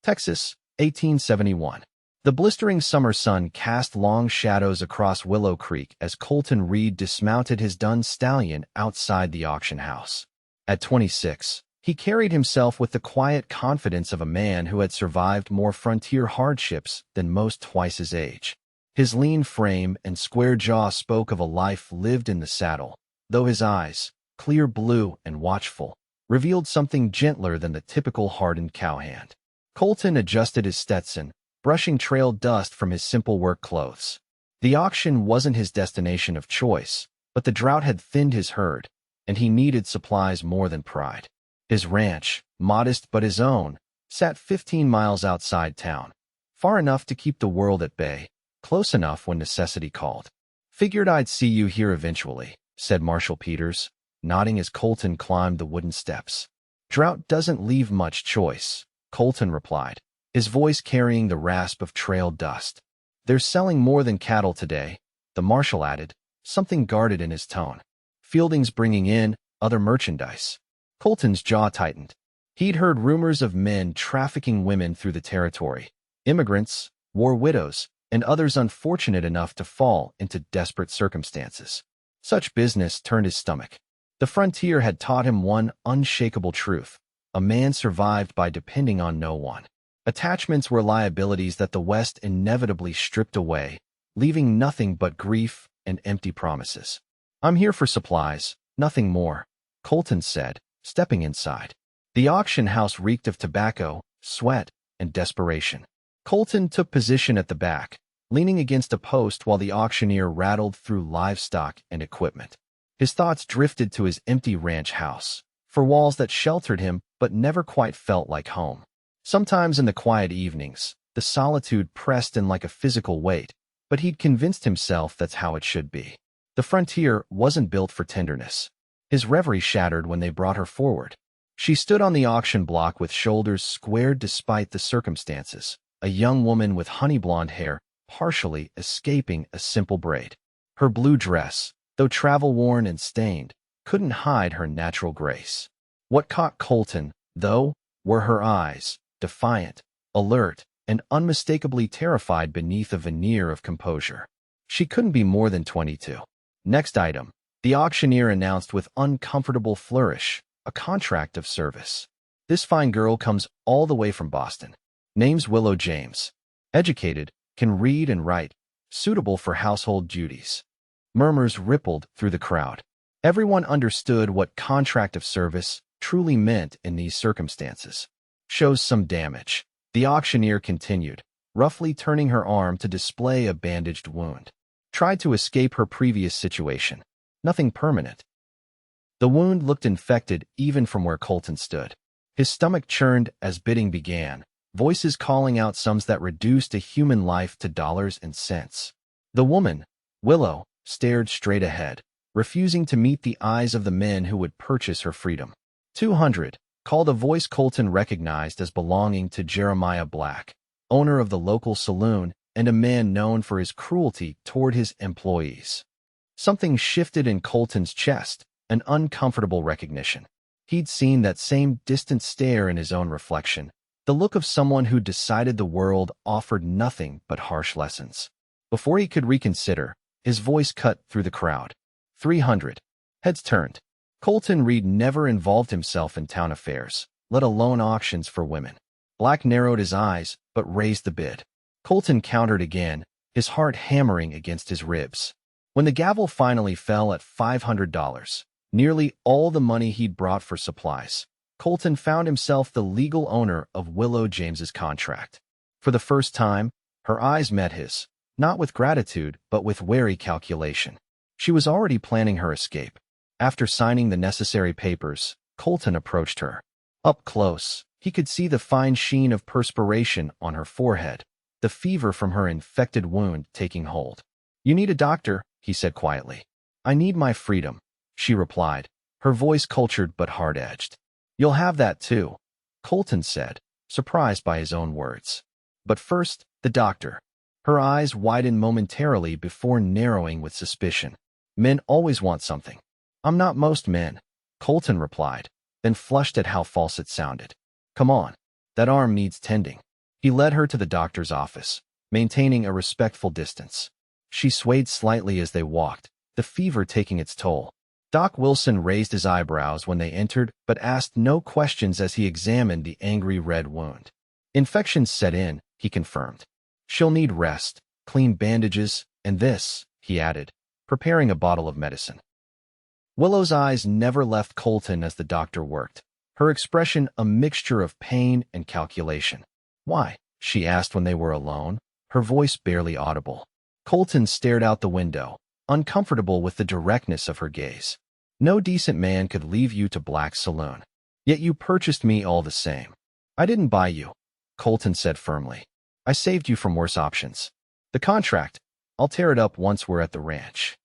Texas, 1871. The blistering summer sun cast long shadows across Willow Creek as Colton Reed dismounted his dun stallion outside the auction house. At 26, he carried himself with the quiet confidence of a man who had survived more frontier hardships than most twice his age. His lean frame and square jaw spoke of a life lived in the saddle, though his eyes, clear blue and watchful, revealed something gentler than the typical hardened cowhand. Colton adjusted his Stetson, brushing trail dust from his simple work clothes. The auction wasn't his destination of choice, but the drought had thinned his herd, and he needed supplies more than pride. His ranch, modest but his own, sat 15 miles outside town, far enough to keep the world at bay, close enough when necessity called. "Figured I'd see you here eventually," said Marshal Peters, nodding as Colton climbed the wooden steps. "Drought doesn't leave much choice," Colton replied, his voice carrying the rasp of trail dust. "They're selling more than cattle today," the marshal added, something guarded in his tone. "Fielding's bringing in other merchandise." Colton's jaw tightened. He'd heard rumors of men trafficking women through the territory, immigrants, war widows, and others unfortunate enough to fall into desperate circumstances. Such business turned his stomach. The frontier had taught him one unshakable truth: a man survived by depending on no one. Attachments were liabilities that the West inevitably stripped away, leaving nothing but grief and empty promises. "I'm here for supplies, nothing more," Colton said, stepping inside. The auction house reeked of tobacco, sweat, and desperation. Colton took position at the back, leaning against a post while the auctioneer rattled through livestock and equipment. His thoughts drifted to his empty ranch house, for walls that sheltered him but never quite felt like home. Sometimes in the quiet evenings, the solitude pressed in like a physical weight, but he'd convinced himself that's how it should be. The frontier wasn't built for tenderness. His reverie shattered when they brought her forward. She stood on the auction block with shoulders squared despite the circumstances, a young woman with honey blonde hair partially escaping a simple braid. Her blue dress, though travel-worn and stained, couldn't hide her natural grace. What caught Colton, though, were her eyes, defiant, alert, and unmistakably terrified beneath a veneer of composure. She couldn't be more than 22. "Next item," the auctioneer announced with uncomfortable flourish, "a contract of service. This fine girl comes all the way from Boston. Name's Willow James. Educated, can read and write, suitable for household duties." Murmurs rippled through the crowd. Everyone understood what contract of service truly meant in these circumstances. "Shows some damage," the auctioneer continued, roughly turning her arm to display a bandaged wound. "Tried to escape her previous situation. Nothing permanent." The wound looked infected even from where Colton stood. His stomach churned as bidding began, voices calling out sums that reduced a human life to dollars and cents. The woman, Willow, stared straight ahead, refusing to meet the eyes of the men who would purchase her freedom. 200, called a voice Colton recognized as belonging to Jeremiah Black, owner of the local saloon and a man known for his cruelty toward his employees. Something shifted in Colton's chest, an uncomfortable recognition. He'd seen that same distant stare in his own reflection, the look of someone who decided the world offered nothing but harsh lessons. Before he could reconsider, his voice cut through the crowd. 300. Heads turned. Colton Reed never involved himself in town affairs, let alone auctions for women. Black narrowed his eyes, but raised the bid. Colton countered again, his heart hammering against his ribs. When the gavel finally fell at $500, nearly all the money he'd brought for supplies, Colton found himself the legal owner of Willow James's contract. For the first time, her eyes met his, not with gratitude, but with wary calculation. She was already planning her escape. After signing the necessary papers, Colton approached her. Up close, he could see the fine sheen of perspiration on her forehead, the fever from her infected wound taking hold. "You need a doctor," he said quietly. "I need my freedom," she replied, her voice cultured but hard-edged. "You'll have that too," Colton said, surprised by his own words. "But first, the doctor." Her eyes widened momentarily before narrowing with suspicion. "Men always want something." "I'm not most men," Colton replied, then flushed at how false it sounded. "Come on. That arm needs tending." He led her to the doctor's office, maintaining a respectful distance. She swayed slightly as they walked, the fever taking its toll. Doc Wilson raised his eyebrows when they entered, but asked no questions as he examined the angry red wound. Infections set in, he confirmed. She'll need rest, clean bandages, and this, he added, preparing a bottle of medicine. Willow's eyes never left Colton as the doctor worked, her expression a mixture of pain and calculation. Why? She asked when they were alone, her voice barely audible. Colton stared out the window, uncomfortable with the directness of her gaze. No decent man could leave you to Black's saloon. Yet you purchased me all the same. I didn't buy you, Colton said firmly. I saved you from worse options. The contract, I'll tear it up once we're at the ranch.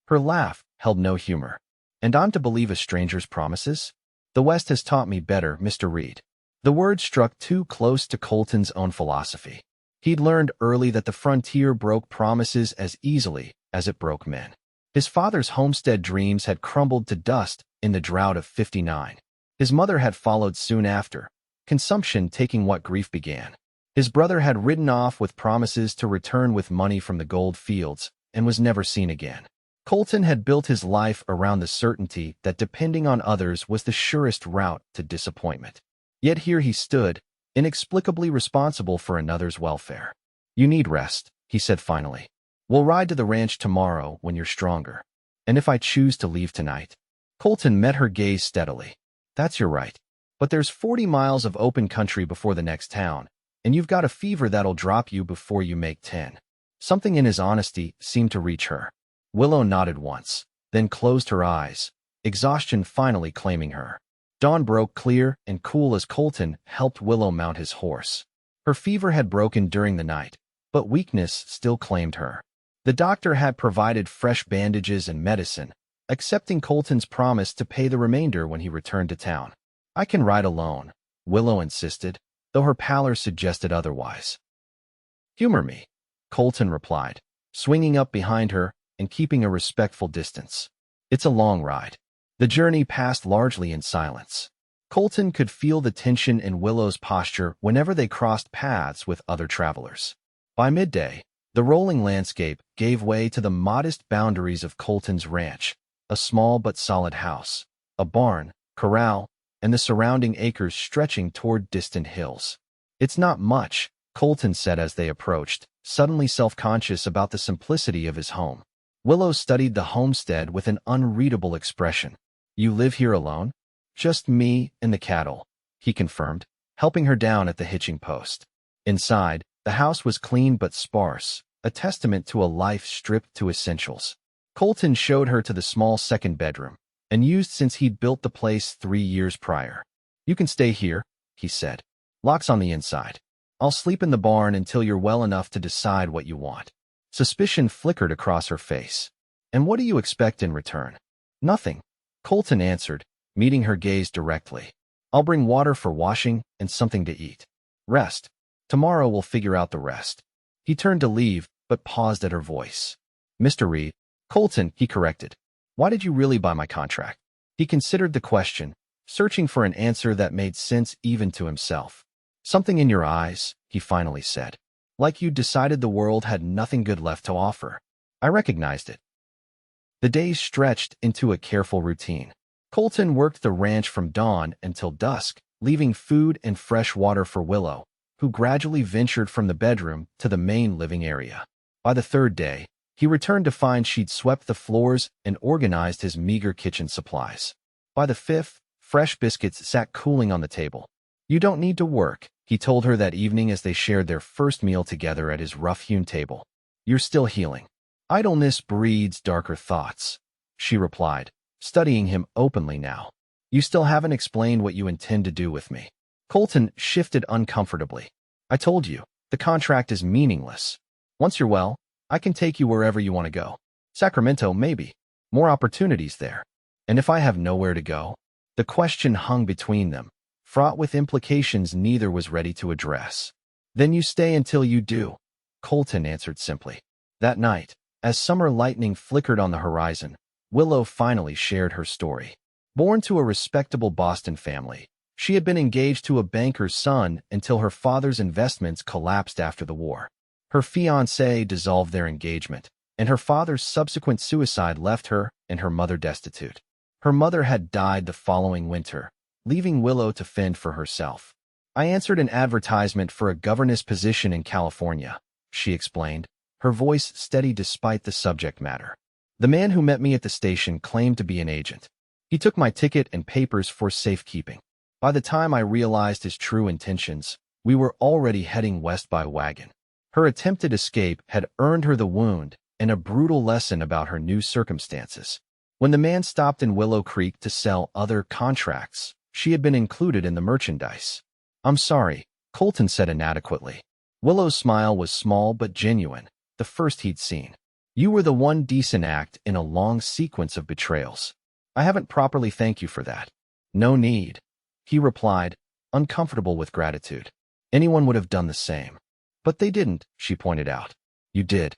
Her laugh held no humor. And I'm to believe a stranger's promises? The West has taught me better, Mr. Reed. The word struck too close to Colton's own philosophy. He'd learned early that the frontier broke promises as easily as it broke men. His father's homestead dreams had crumbled to dust in the drought of '59. His mother had followed soon after, consumption taking what grief began. His brother had ridden off with promises to return with money from the gold fields and was never seen again. Colton had built his life around the certainty that depending on others was the surest route to disappointment. Yet here he stood, inexplicably responsible for another's welfare. You need rest, he said finally. We'll ride to the ranch tomorrow when you're stronger. And if I choose to leave tonight? Colton met her gaze steadily. That's your right. But there's 40 miles of open country before the next town, and you've got a fever that'll drop you before you make 10. Something in his honesty seemed to reach her. Willow nodded once, then closed her eyes, exhaustion finally claiming her. Dawn broke clear and cool as Colton helped Willow mount his horse. Her fever had broken during the night, but weakness still claimed her. The doctor had provided fresh bandages and medicine, accepting Colton's promise to pay the remainder when he returned to town. I can ride alone, Willow insisted, though her pallor suggested otherwise. Humor me, Colton replied, swinging up behind her and keeping a respectful distance. It's a long ride. The journey passed largely in silence. Colton could feel the tension in Willow's posture whenever they crossed paths with other travelers. By midday, the rolling landscape gave way to the modest boundaries of Colton's ranch, a small but solid house, a barn, corral, and the surrounding acres stretching toward distant hills. It's not much, Colton said as they approached, suddenly self-conscious about the simplicity of his home. Willow studied the homestead with an unreadable expression. You live here alone? Just me and the cattle, he confirmed, helping her down at the hitching post. Inside, the house was clean but sparse, a testament to a life stripped to essentials. Colton showed her to the small second bedroom, unused since he'd built the place 3 years prior. You can stay here, he said. Locks on the inside. I'll sleep in the barn until you're well enough to decide what you want. Suspicion flickered across her face. And what do you expect in return? Nothing, Colton answered, meeting her gaze directly. I'll bring water for washing and something to eat. Rest. Tomorrow we'll figure out the rest. He turned to leave, but paused at her voice. Mr. Reed. Colton, he corrected. Why did you really buy my contract? He considered the question, searching for an answer that made sense even to himself. Something in your eyes, he finally said. Like you'd decided the world had nothing good left to offer. I recognized it. The days stretched into a careful routine. Colton worked the ranch from dawn until dusk, leaving food and fresh water for Willow, who gradually ventured from the bedroom to the main living area. By the third day, he returned to find she'd swept the floors and organized his meager kitchen supplies. By the fifth, fresh biscuits sat cooling on the table. You don't need to work, he told her that evening as they shared their first meal together at his rough-hewn table. You're still healing. Idleness breeds darker thoughts, she replied, studying him openly now. You still haven't explained what you intend to do with me. Colton shifted uncomfortably. I told you, the contract is meaningless. Once you're well, I can take you wherever you want to go. Sacramento, maybe. More opportunities there. And if I have nowhere to go? The question hung between them, fraught with implications neither was ready to address. Then you stay until you do, Colton answered simply. That night, as summer lightning flickered on the horizon, Willow finally shared her story. Born to a respectable Boston family, She had been engaged to a banker's son until her father's investments collapsed after the war. Her fiancé dissolved their engagement, and her father's subsequent suicide left her and her mother destitute. Her mother had died the following winter, leaving Willow to fend for herself. I answered an advertisement for a governess position in California, she explained, her voice steady despite the subject matter. The man who met me at the station claimed to be an agent. He took my ticket and papers for safekeeping. By the time I realized his true intentions, we were already heading west by wagon. Her attempted escape had earned her the wound and a brutal lesson about her new circumstances. When the man stopped in Willow Creek to sell other contracts, she had been included in the merchandise. I'm sorry, Colton said inadequately. Willow's smile was small but genuine, the first he'd seen. You were the one decent act in a long sequence of betrayals. I haven't properly thanked you for that. No need, he replied, uncomfortable with gratitude. Anyone would have done the same. But they didn't, she pointed out. You did.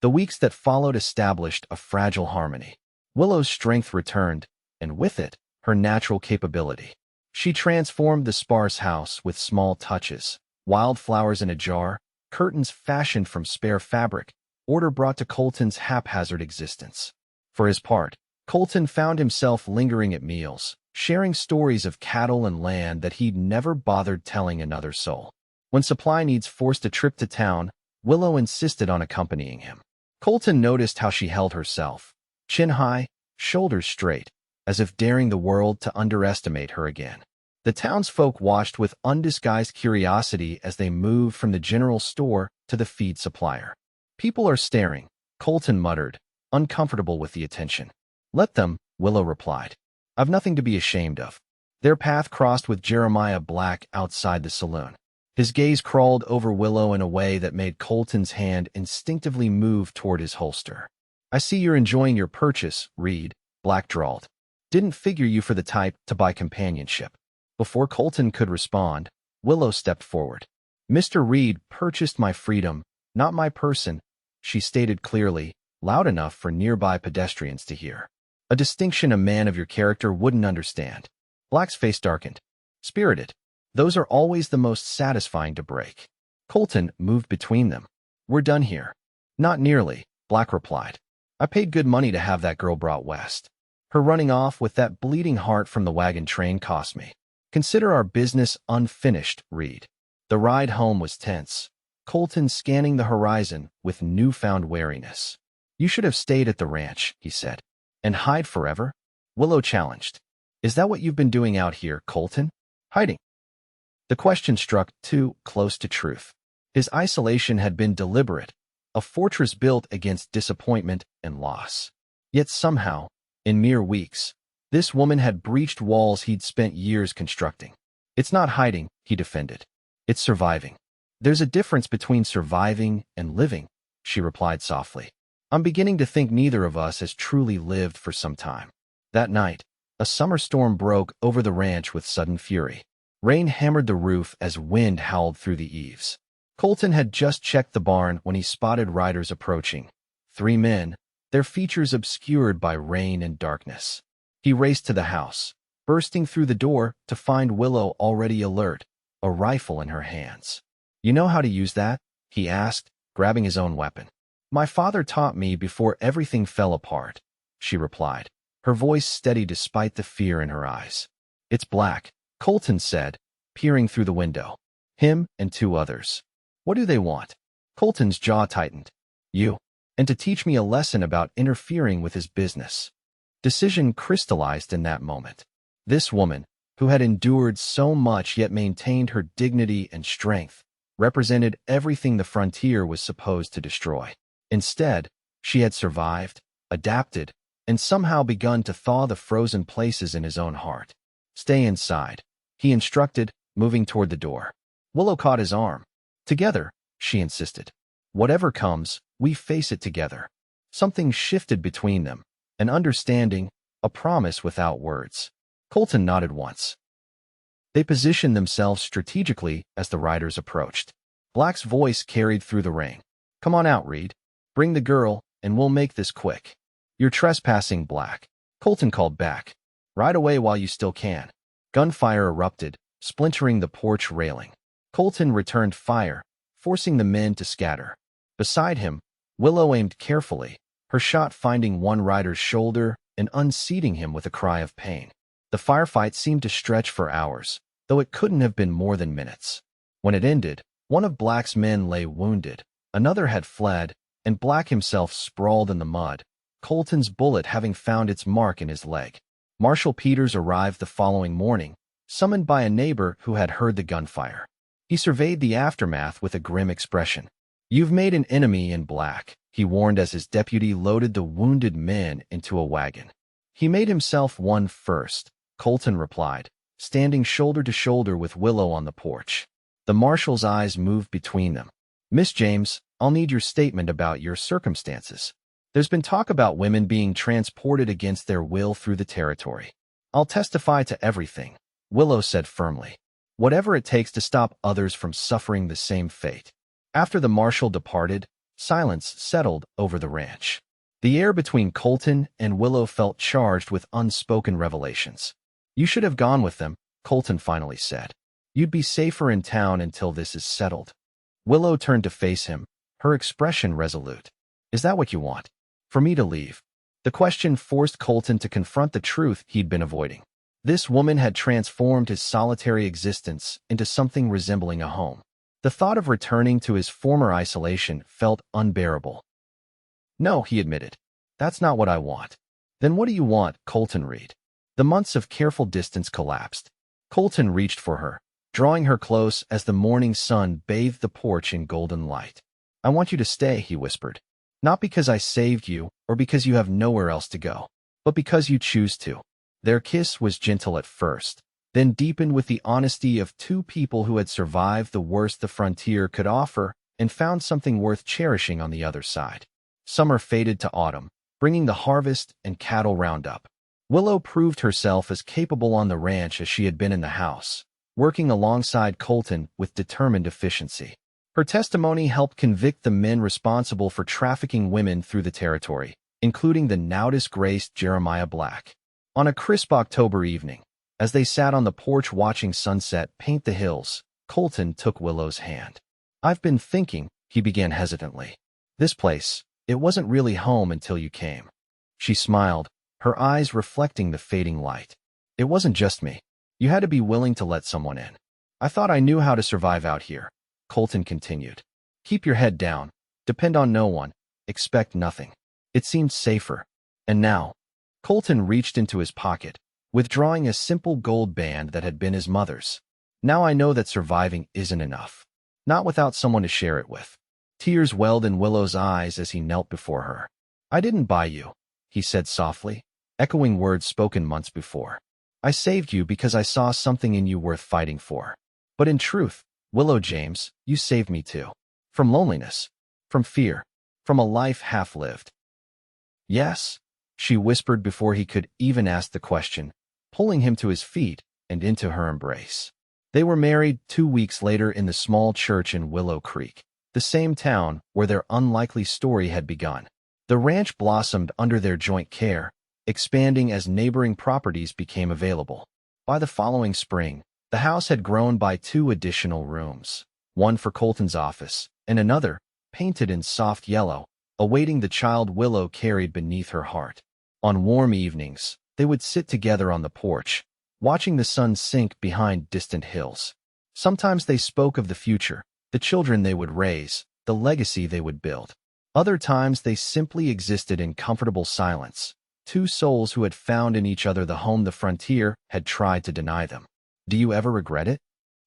The weeks that followed established a fragile harmony. Willow's strength returned, and with it, her natural capability. She transformed the sparse house with small touches, wildflowers in a jar, curtains fashioned from spare fabric, order brought to Colton's haphazard existence. For his part, Colton found himself lingering at meals, sharing stories of cattle and land that he'd never bothered telling another soul. When supply needs forced a trip to town, Willow insisted on accompanying him. Colton noticed how she held herself, chin high, shoulders straight, as if daring the world to underestimate her again. The townsfolk watched with undisguised curiosity as they moved from the general store to the feed supplier. People are staring, Colton muttered, uncomfortable with the attention. Let them, Willow replied. I've nothing to be ashamed of. Their path crossed with Jeremiah Black outside the saloon. His gaze crawled over Willow in a way that made Colton's hand instinctively move toward his holster. I see you're enjoying your purchase, Reed, Black drawled. Didn't figure you for the type to buy companionship. Before Colton could respond, Willow stepped forward. Mr. Reed purchased my freedom, not my person, she stated clearly, loud enough for nearby pedestrians to hear. A distinction a man of your character wouldn't understand. Black's face darkened. Spirited. Those are always the most satisfying to break. Colton moved between them. We're done here. Not nearly, Black replied. I paid good money to have that girl brought west. Her running off with that bleeding heart from the wagon train cost me. Consider our business unfinished, Reed. The ride home was tense, Colton scanning the horizon with newfound wariness. You should have stayed at the ranch, he said. And hide forever? Willow challenged. Is that what you've been doing out here, Colton? Hiding. The question struck too close to truth. His isolation had been deliberate, a fortress built against disappointment and loss. Yet somehow, in mere weeks, this woman had breached walls he'd spent years constructing. It's not hiding, he defended. It's surviving. There's a difference between surviving and living, she replied softly. I'm beginning to think neither of us has truly lived for some time. That night, a summer storm broke over the ranch with sudden fury. Rain hammered the roof as wind howled through the eaves. Colton had just checked the barn when he spotted riders approaching. 3 men, their features obscured by rain and darkness. He raced to the house, bursting through the door to find Willow already alert, a rifle in her hands. You know how to use that? He asked, grabbing his own weapon. My father taught me before everything fell apart, she replied, her voice steady despite the fear in her eyes. It's Black, Colton said, peering through the window. Him and 2 others. What do they want? Colton's jaw tightened. You. And to teach me a lesson about interfering with his business. Decision crystallized in that moment. This woman, who had endured so much yet maintained her dignity and strength, represented everything the frontier was supposed to destroy. Instead, she had survived, adapted, and somehow begun to thaw the frozen places in his own heart. Stay inside, he instructed, moving toward the door. Willow caught his arm. Together, she insisted. Whatever comes, we face it together. Something shifted between them, an understanding, a promise without words. Colton nodded once. They positioned themselves strategically as the riders approached. Black's voice carried through the ring. Come on out, Reed. Bring the girl, and we'll make this quick. You're trespassing, Black, Colton called back. Ride away while you still can. Gunfire erupted, splintering the porch railing. Colton returned fire, forcing the men to scatter. Beside him, Willow aimed carefully, her shot finding one rider's shoulder and unseating him with a cry of pain. The firefight seemed to stretch for hours, though it couldn't have been more than minutes. When it ended, one of Black's men lay wounded, another had fled, and Black himself sprawled in the mud, Colton's bullet having found its mark in his leg. Marshal Peters arrived the following morning, summoned by a neighbor who had heard the gunfire. He surveyed the aftermath with a grim expression. "You've made an enemy in Black," he warned as his deputy loaded the wounded men into a wagon. "He made himself one first," Colton replied, standing shoulder to shoulder with Willow on the porch. The marshal's eyes moved between them. "Miss James, I'll need your statement about your circumstances. There's been talk about women being transported against their will through the territory." "I'll testify to everything," Willow said firmly. "Whatever it takes to stop others from suffering the same fate." After the marshal departed, silence settled over the ranch. The air between Colton and Willow felt charged with unspoken revelations. "You should have gone with them," Colton finally said. "You'd be safer in town until this is settled." Willow turned to face him, her expression resolute. "Is that what you want? For me to leave?" The question forced Colton to confront the truth he'd been avoiding. This woman had transformed his solitary existence into something resembling a home. The thought of returning to his former isolation felt unbearable. "No," he admitted. "That's not what I want." "Then what do you want, Colton Reed?" The months of careful distance collapsed. Colton reached for her, drawing her close as the morning sun bathed the porch in golden light. "I want you to stay," he whispered. "Not because I saved you or because you have nowhere else to go, but because you choose to." Their kiss was gentle at first, then deepened with the honesty of two people who had survived the worst the frontier could offer and found something worth cherishing on the other side. Summer faded to autumn, bringing the harvest and cattle roundup. Willow proved herself as capable on the ranch as she had been in the house, working alongside Colton with determined efficiency. Her testimony helped convict the men responsible for trafficking women through the territory, including the now disgraced Jeremiah Black. On a crisp October evening, as they sat on the porch watching sunset paint the hills, Colton took Willow's hand. "I've been thinking," he began hesitantly. "This place, it wasn't really home until you came." She smiled, her eyes reflecting the fading light. "It wasn't just me. You had to be willing to let someone in. I thought I knew how to survive out here," Colton continued. "Keep your head down, depend on no one, expect nothing. It seemed safer. And now," Colton reached into his pocket, withdrawing a simple gold band that had been his mother's. "Now I know that surviving isn't enough. Not without someone to share it with." Tears welled in Willow's eyes as he knelt before her. "I didn't buy you," he said softly, echoing words spoken months before. "I saved you because I saw something in you worth fighting for. But in truth, Willow James, you saved me too. From loneliness. From fear. From a life half-lived." "Yes," she whispered before he could even ask the question, pulling him to his feet and into her embrace. They were married 2 weeks later in the small church in Willow Creek, the same town where their unlikely story had begun. The ranch blossomed under their joint care, expanding as neighboring properties became available. By the following spring, the house had grown by 2 additional rooms, one for Colton's office and another, painted in soft yellow, awaiting the child Willow carried beneath her heart. On warm evenings, they would sit together on the porch, watching the sun sink behind distant hills. Sometimes they spoke of the future, the children they would raise, the legacy they would build. Other times they simply existed in comfortable silence, 2 souls who had found in each other the home the frontier had tried to deny them. "Do you ever regret it?"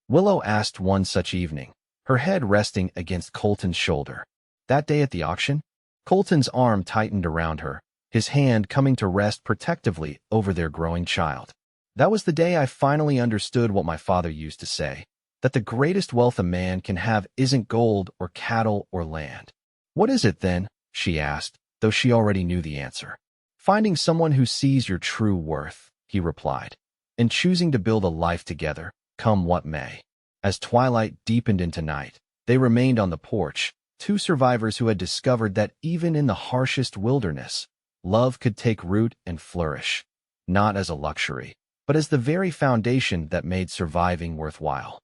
Willow asked one such evening, her head resting against Colton's shoulder. "That day at the auction?" Colton's arm tightened around her, his hand coming to rest protectively over their growing child. "That was the day I finally understood what my father used to say, that the greatest wealth a man can have isn't gold or cattle or land." "What is it then?" she asked, though she already knew the answer. "Finding someone who sees your true worth," he replied, "and choosing to build a life together, come what may." As twilight deepened into night, they remained on the porch, 2 survivors who had discovered that even in the harshest wilderness, love could take root and flourish, not as a luxury, but as the very foundation that made surviving worthwhile.